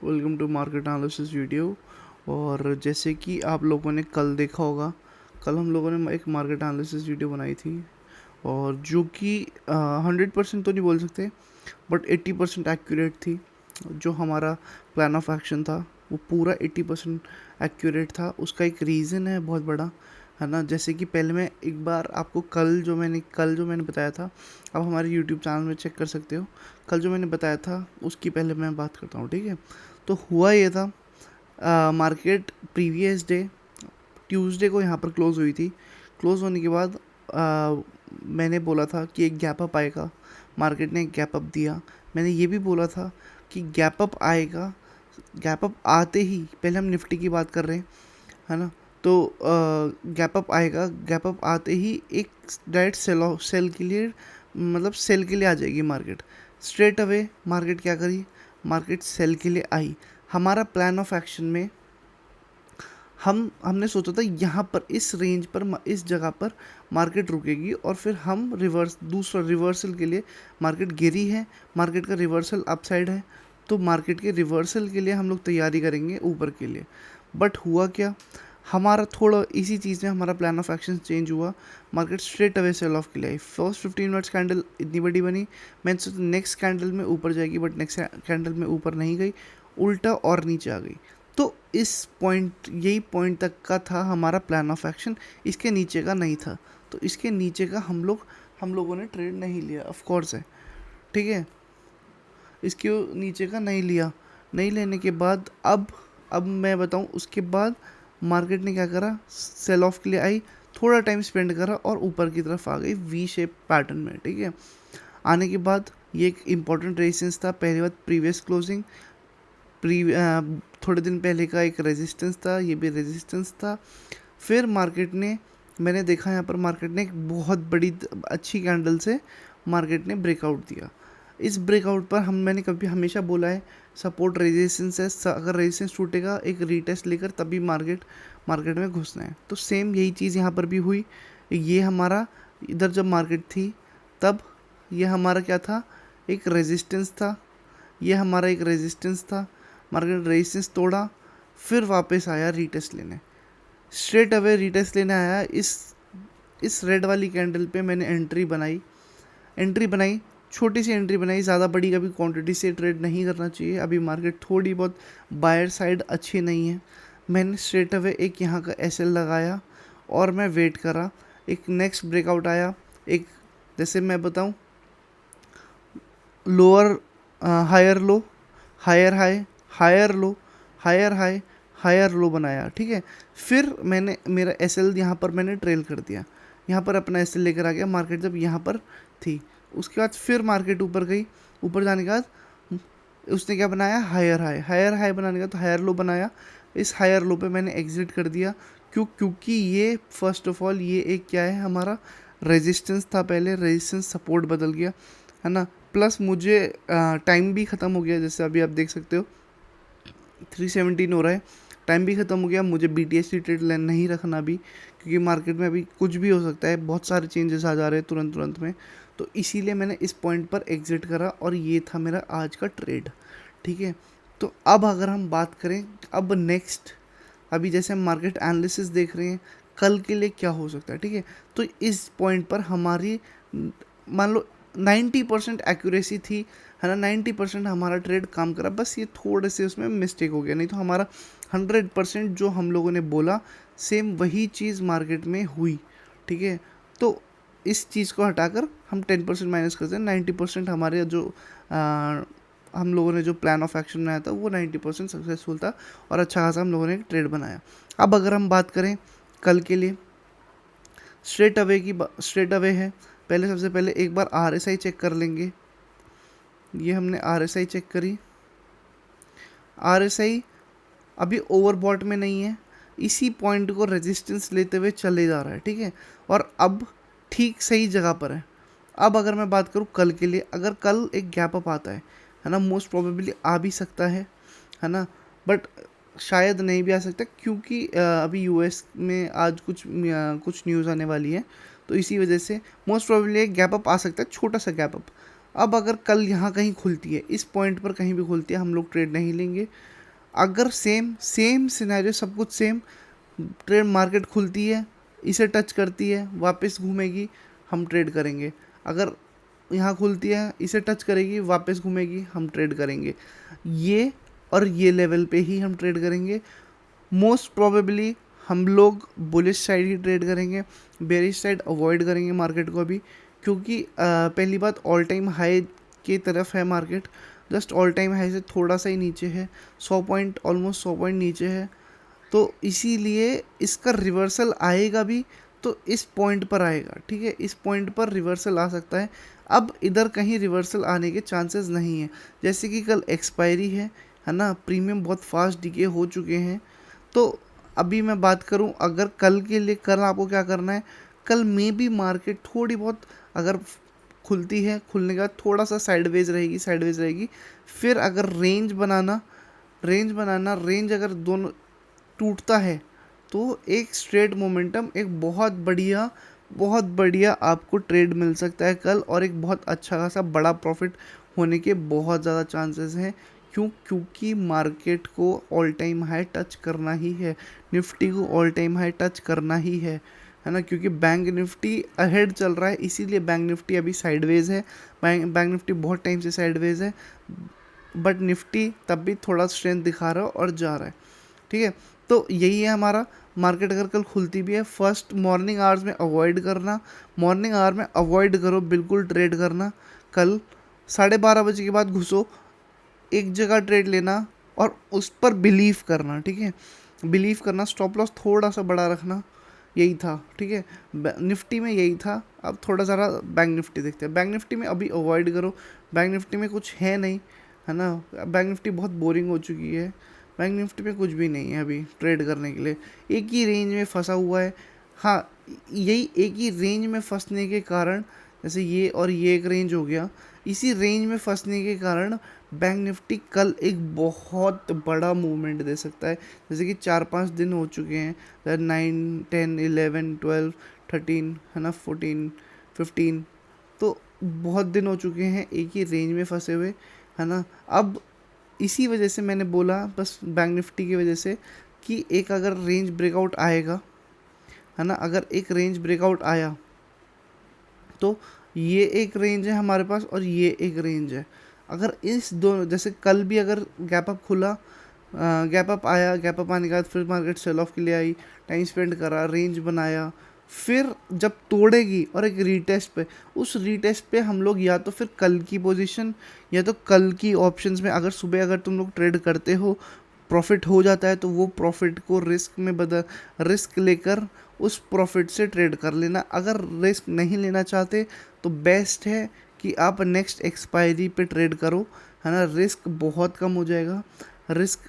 Welcome to market analysis video. और जैसे कि आप लोगों ने कल देखा होगा, कल हम लोगों ने एक मार्केट एनालिसिस वीडियो बनाई थी, और जो कि 100% तो नहीं बोल सकते, बट 80% एक्यूरेट थी। जो हमारा प्लान ऑफ एक्शन था वो पूरा 80% एक्यूरेट था। उसका एक रीज़न है बहुत बड़ा, है ना। जैसे कि पहले मैं एक बार आपको कल जो मैंने बताया था, आप हमारे यूट्यूब चैनल में चेक कर सकते हो। कल जो मैंने बताया था उसकी पहले मैं बात करता हूँ, ठीक है। तो हुआ ये था, मार्केट प्रीवियस डे ट्यूसडे को यहाँ पर क्लोज़ हुई थी। क्लोज़ होने के बाद मैंने बोला था कि एक गैप अप आएगा। मार्केट ने एक गैप अप दिया। मैंने ये भी बोला था कि गैप अप आएगा। गैप अप आते ही, पहले हम निफ्टी की बात कर रहे हैं, है ना। तो गैप अप आएगा, गैप अप आते ही एक डायरेक्ट सेल के लिए, मतलब सेल के लिए आ जाएगी मार्केट। स्ट्रेट अवे मार्केट क्या करी, मार्केट सेल के लिए आई। हमारा प्लान ऑफ एक्शन में हमने सोचा था यहाँ पर इस रेंज पर, इस जगह पर मार्केट रुकेगी और फिर हम दूसरा रिवर्सल के लिए, मार्केट गिरी है, मार्केट का रिवर्सल अपसाइड है, तो मार्केट के रिवर्सल के लिए हम लोग तैयारी करेंगे ऊपर के लिए। बट हुआ क्या, हमारा थोड़ा इसी चीज़ में हमारा प्लान ऑफ एक्शन चेंज हुआ। Market straight away sell off के लिए आई। फर्स्ट 15 मिनट्स कैंडल इतनी बड़ी बनी, मैंने सोचा नेक्स्ट कैंडल में ऊपर जाएगी, बट नेक्स्ट कैंडल में ऊपर नहीं गई, उल्टा और नीचे आ गई। तो यही पॉइंट तक का था हमारा प्लान ऑफ एक्शन, इसके नीचे का नहीं था। तो इसके नीचे का हम लोगों ने ट्रेड नहीं लिया, ऑफ कोर्स है, ठीक है। इसके नीचे का नहीं लिया। नहीं लेने के बाद अब मैं बताऊं, उसके बाद मार्केट ने क्या करा, सेल ऑफ के लिए आई, थोड़ा टाइम स्पेंड करा और ऊपर की तरफ आ गई वी शेप पैटर्न में, ठीक है। आने के बाद ये एक इम्पॉर्टेंट रेजिस्टेंस था। पहली बात प्रीवियस क्लोजिंग, थोड़े दिन पहले का एक रेजिस्टेंस था, ये भी रेजिस्टेंस था। फिर मार्केट ने, मैंने देखा यहाँ पर मार्केट ने एक बहुत बड़ी अच्छी कैंडल से मार्केट ने ब्रेकआउट दिया। इस ब्रेकआउट पर मैंने कभी हमेशा बोला है, सपोर्ट रेजिस्टेंस है, अगर रेजिस्टेंस टूटेगा एक रीटेस्ट लेकर तभी मार्केट में घुसना है। तो सेम यही चीज़ यहाँ पर भी हुई। ये हमारा इधर जब मार्केट थी तब ये हमारा क्या था, एक रेजिस्टेंस था, ये हमारा एक रेजिस्टेंस था। मार्केट रेजिस्टेंस तोड़ा, फिर वापस आया रीटेस्ट लेने, स्ट्रेट अवे रीटेस्ट लेने आया। इस रेड वाली कैंडल पे मैंने एंट्री बनाई, छोटी सी एंट्री बनाई, ज़्यादा बड़ी कभी क्वांटिटी से ट्रेड नहीं करना चाहिए। अभी मार्केट थोड़ी बहुत बायर साइड अच्छी नहीं है। मैंने स्ट्रेट अवे एक यहाँ का एसएल लगाया और मैं वेट करा। एक नेक्स्ट ब्रेकआउट आया, एक जैसे मैं बताऊँ, lower higher low, higher high, higher low, higher high, higher low बनाया, ठीक है। फिर मैंने मेरा एसएल यहाँ पर मैंने ट्रेल कर दिया, यहाँ पर अपना एसएल लेकर आ गया। मार्केट जब यहाँ पर थी, उसके बाद फिर मार्केट ऊपर गई। ऊपर जाने के बाद उसने क्या बनाया, हायर हाई, हायर हाई बनाने का तो हायर लो बनाया। इस हायर लो पे मैंने एग्जिट कर दिया। क्योंकि ये फर्स्ट ऑफ ऑल ये एक क्या है, हमारा रेजिस्टेंस था, पहले रेजिस्टेंस सपोर्ट बदल गया, है ना। प्लस मुझे टाइम भी ख़त्म हो गया, जैसे अभी आप देख सकते हो 3:17 हो रहा है, टाइम भी ख़त्म हो गया। मुझे BTC ट्रेड नहीं रखना भी, क्योंकि मार्केट में अभी कुछ भी हो सकता है, बहुत सारे चेंजेस आ जा रहे हैं तुरंत में। तो इसीलिए मैंने इस पॉइंट पर एग्जिट करा और ये था मेरा आज का ट्रेड, ठीक है। तो अब अगर हम बात करें, अब नेक्स्ट, अभी जैसे हम मार्केट एनालिसिस देख रहे हैं, कल के लिए क्या हो सकता है, ठीक है। तो इस पॉइंट पर हमारी मान लो 90% एक्यूरेसी थी, है ना। 90% हमारा ट्रेड काम करा, बस ये थोड़े से उसमें मिस्टेक हो गया, नहीं तो हमारा 100% जो हम लोगों ने बोला सेम वही चीज़ मार्केट में हुई, ठीक है। तो इस चीज़ को हटाकर हम 10% माइनस करते हैं। 90% हमारे जो हम लोगों ने जो प्लान ऑफ एक्शन बनाया था वो 90% सक्सेसफुल था और अच्छा खासा हम लोगों ने एक ट्रेड बनाया। अब अगर हम बात करें कल के लिए, स्ट्रेट अवे है। पहले सबसे पहले एक बार RSI चेक कर लेंगे। ये हमने RSI चेक करी, RSI अभी ओवरबॉट में नहीं है, इसी पॉइंट को रेजिस्टेंस लेते हुए चले जा रहा है, ठीक है। और अब ठीक सही जगह पर है। अब अगर मैं बात करूँ कल के लिए, अगर कल एक गैप अप आता है ना, मोस्ट प्रोबेबली आ भी सकता है ना, बट शायद नहीं भी आ सकता, क्योंकि अभी US में आज कुछ न्यूज़ आने वाली है, तो इसी वजह से मोस्ट प्रोबेबली एक गैप अप आ सकता है, छोटा सा गैप अप। अब अगर कल यहाँ कहीं खुलती है, इस पॉइंट पर कहीं भी खुलती है, हम लोग ट्रेड नहीं लेंगे, अगर सेम सेम सिनेरियो, सब कुछ सेम, ट्रेड मार्केट खुलती है, इसे टच करती है, वापस घूमेगी, हम ट्रेड करेंगे। अगर यहाँ खुलती है, इसे टच करेगी, वापस घूमेगी, हम ट्रेड करेंगे। ये और ये लेवल पे ही हम ट्रेड करेंगे। मोस्ट प्रोबेबली हम लोग बुलिश साइड ही ट्रेड करेंगे, बेरिश साइड अवॉइड करेंगे मार्केट को अभी, क्योंकि पहली बात ऑल टाइम हाई की तरफ है market, just all time high से थोड़ा सा ही नीचे है, 100 पॉइंट, ऑलमोस्ट 100 पॉइंट नीचे है। तो इसीलिए इसका रिवर्सल आएगा भी तो इस पॉइंट पर आएगा, ठीक है, इस पॉइंट पर रिवर्सल आ सकता है। अब इधर कहीं रिवर्सल आने के चांसेस नहीं है, जैसे कि कल एक्सपायरी है ना, प्रीमियम बहुत फास्ट डिके हो चुके हैं। तो अभी मैं बात करूं अगर कल के लिए, कल आपको क्या करना है, कल में भी मार्केट थोड़ी बहुत अगर खुलती है, खुलने के बाद थोड़ा सा साइडवेज रहेगी, साइडवेज रहेगी, फिर अगर रेंज अगर दोनों टूटता है तो एक स्ट्रेट मोमेंटम, एक बहुत बढ़िया आपको ट्रेड मिल सकता है कल, और एक बहुत अच्छा खासा बड़ा प्रॉफिट होने के बहुत ज़्यादा चांसेस हैं। क्योंकि मार्केट को ऑल टाइम हाई टच करना ही है, निफ्टी को ऑल टाइम हाई टच करना ही है ना, क्योंकि बैंक निफ्टी अहेड चल रहा है, इसीलिए बैंक निफ्टी अभी साइडवेज है। बैंक निफ्टी बहुत टाइम से साइडवेज है, बट निफ्टी तब भी थोड़ा स्ट्रेंथ दिखा रहा है और जा रहा है, ठीक है। तो यही है हमारा मार्केट। अगर कल खुलती भी है, फर्स्ट मॉर्निंग आवर्स में अवॉइड करना, मॉर्निंग आवर में अवॉइड करो बिल्कुल ट्रेड करना। कल 12:30 बजे के बाद घुसो, एक जगह ट्रेड लेना और उस पर बिलीव करना, ठीक है, बिलीव करना, स्टॉप लॉस थोड़ा सा बड़ा रखना, यही था, ठीक है। निफ्टी में यही था। अब थोड़ा ज़रा बैंक निफ्टी देखते हैं। बैंक निफ्टी में अभी अवॉइड करो, बैंक निफ्टी में कुछ है नहीं, है ना, बैंक निफ्टी बहुत बोरिंग हो चुकी है। बैंक निफ्टी में कुछ भी नहीं है अभी ट्रेड करने के लिए, एक ही रेंज में फंसा हुआ है। हाँ, यही एक ही रेंज में फंसने के कारण, जैसे ये और ये एक रेंज हो गया, इसी रेंज में फंसने के कारण बैंक निफ्टी कल एक बहुत बड़ा मूवमेंट दे सकता है। जैसे कि 4-5 दिन हो चुके हैं, 9, 10, 11, 12, 13, है ना, 14, 15, तो बहुत दिन हो चुके हैं एक ही रेंज में फंसे हुए, है ना। अब इसी वजह से मैंने बोला, बस बैंक निफ्टी की वजह से, कि एक अगर रेंज ब्रेकआउट आएगा, है ना, अगर एक रेंज ब्रेकआउट आया तो ये एक रेंज है हमारे पास और ये एक रेंज है। अगर इस दोनों, जैसे कल भी अगर गैप अप खुला, गैप अप आया, गैप अप आने के बाद फिर मार्केट सेल ऑफ के लिए आई, टाइम स्पेंड करा, रेंज बनाया, फिर जब तोड़ेगी और एक रीटेस्ट पे, उस रीटेस्ट पे हम लोग या तो फिर कल की पोजीशन, या तो कल की ऑप्शंस में, अगर सुबह अगर तुम लोग ट्रेड करते हो, प्रॉफिट हो जाता है तो वो प्रॉफिट को रिस्क लेकर उस प्रॉफिट से ट्रेड कर लेना। अगर रिस्क नहीं लेना चाहते तो बेस्ट है कि आप नेक्स्ट एक्सपायरी पे ट्रेड करो, है ना, रिस्क बहुत कम हो जाएगा। रिस्क,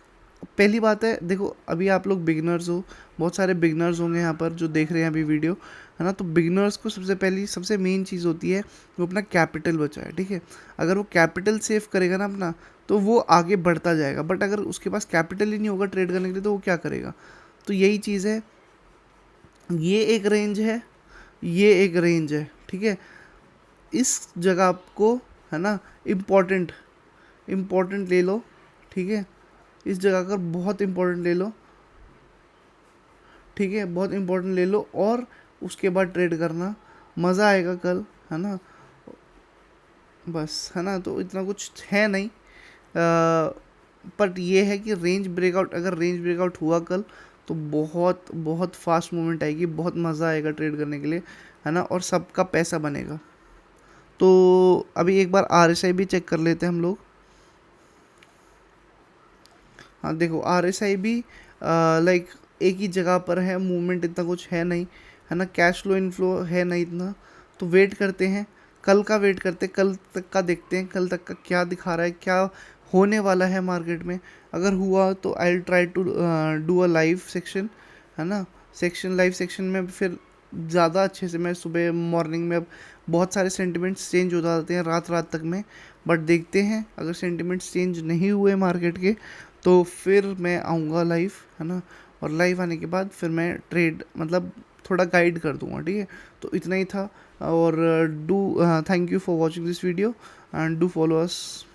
पहली बात है, देखो अभी आप लोग बिगिनर्स हो, बहुत सारे बिगिनर्स होंगे यहाँ पर जो देख रहे हैं अभी वीडियो, है ना, तो बिगिनर्स को सबसे मेन चीज़ होती है वो अपना कैपिटल बचाए, ठीक है। अगर वो कैपिटल सेव करेगा ना अपना, तो वो आगे बढ़ता जाएगा। बट अगर उसके पास कैपिटल ही नहीं होगा ट्रेड करने के लिए, तो वो क्या करेगा। तो यही चीज़ है, ये एक रेंज है, ये एक रेंज है, ठीक है। इस जगह आपको, है ना, इम्पोर्टेंट इम्पोर्टेंट ले लो, ठीक है, इस जगह का बहुत इम्पोर्टेंट ले लो, ठीक है, बहुत इम्पोर्टेंट ले लो, और उसके बाद ट्रेड करना, मज़ा आएगा कल, है ना, बस, है ना। तो इतना कुछ है नहीं, बट ये है कि रेंज ब्रेकआउट, अगर रेंज ब्रेकआउट हुआ कल, तो बहुत बहुत फास्ट मूवमेंट आएगी, बहुत मज़ा आएगा ट्रेड करने के लिए, है ना, और सबका पैसा बनेगा। तो अभी एक बार RSI भी चेक कर लेते हैं हम लोग। हाँ देखो, RSI भी लाइक एक ही जगह पर है, मूवमेंट इतना कुछ है नहीं, है ना, कैश फ्लो इनफ्लो है नहीं इतना। तो वेट करते हैं, कल का वेट करते हैं, कल तक का देखते हैं, कल तक का क्या दिखा रहा है, क्या होने वाला है मार्केट में। अगर हुआ तो I will try to do a live section, है ना, लाइव सेक्शन में फिर ज़्यादा अच्छे से मैं सुबह मॉर्निंग में, अब बहुत सारे सेंटिमेंट्स चेंज हो जाते हैं रात रात तक में, बट देखते हैं अगर सेंटिमेंट्स चेंज नहीं हुए मार्केट के, तो फिर मैं आऊँगा लाइव, है ना, और लाइव आने के बाद फिर मैं ट्रेड मतलब थोड़ा गाइड कर दूँगा, ठीक है। तो इतना ही था, और do thank you for watching this video and do follow us.